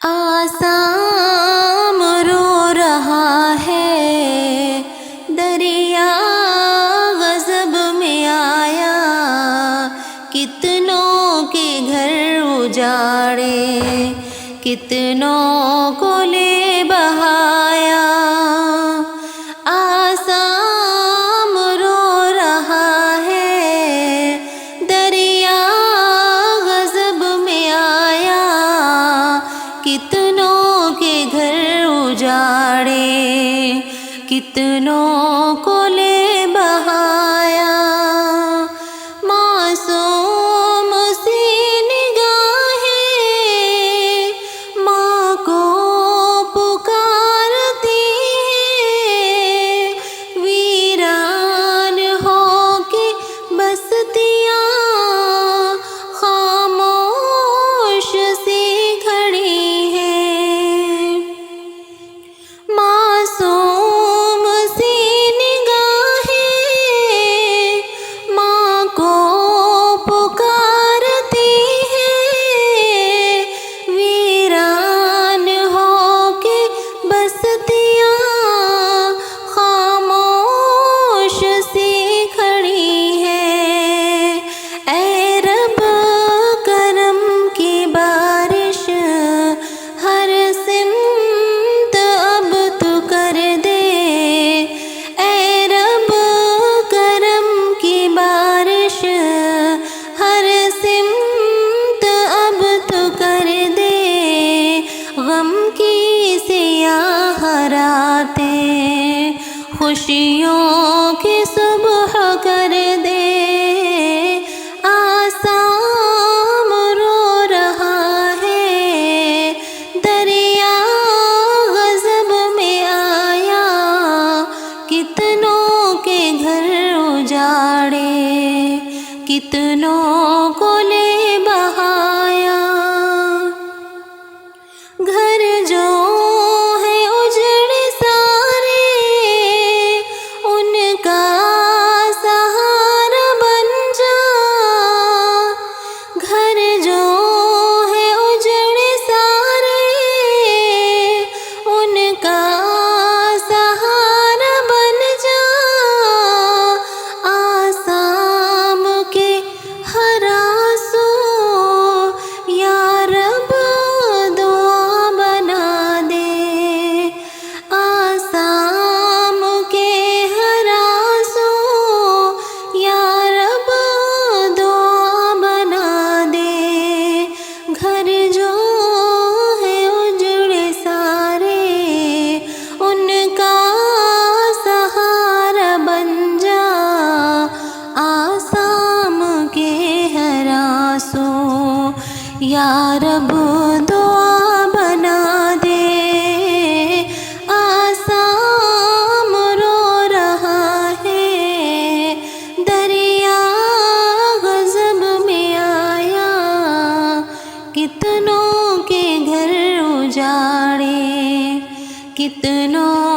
آسام رو رہا ہے، دریا غضب میں آیا، کتنوں کے گھر اجاڑے، کتنوں کو لے بہایا۔ آسام رو رہا ہے، دریا غضب میں آیا، کتنوں کے گھر اجاڑے، کتنوں کو لے بہایا۔ معصوم سی نگاہیں ماں کو پکارتی ہیں، ویران ہو کے بستیاں خاموش سی کھڑی ہیں۔ معصوم سی نگاہیں ماں کو پکارتی ہیں، ویران ہو کے بستیاں خاموش سی کھڑی ہیں۔ اے رب کرم کی بارش ہر سمت اب تو کر دے، اے رب کرم کی بارش ہر سمت اب تو کر دے، غم کی سیاہ راتیں خوشیوں کی صبح کر دے۔ آسام رو رہا ہے، دریا غضب میں آیا، کتنوں کے گھر اجاڑے، کتنوں کو لے بہایا۔ گھر جو ہے اجڑے سارے، ان کا سہارا بن جا۔ گھر جو ہے اجڑے سارے، ان کا سہارا بن جا۔ آسام کے ہر آنسو یا رب دعا بنا دے، آسام کے ہر آنسو یا رب دعا بنا دے۔ گھر جو ہے اجڑے سارے، ان کا سہارا بن جا۔ آسام کے ہر آنسو یا رب دعا بنا دے۔ آسام رو رہا ہے، دریا غضب میں آیا، کتنوں کے گھر اجاڑے، کتنوں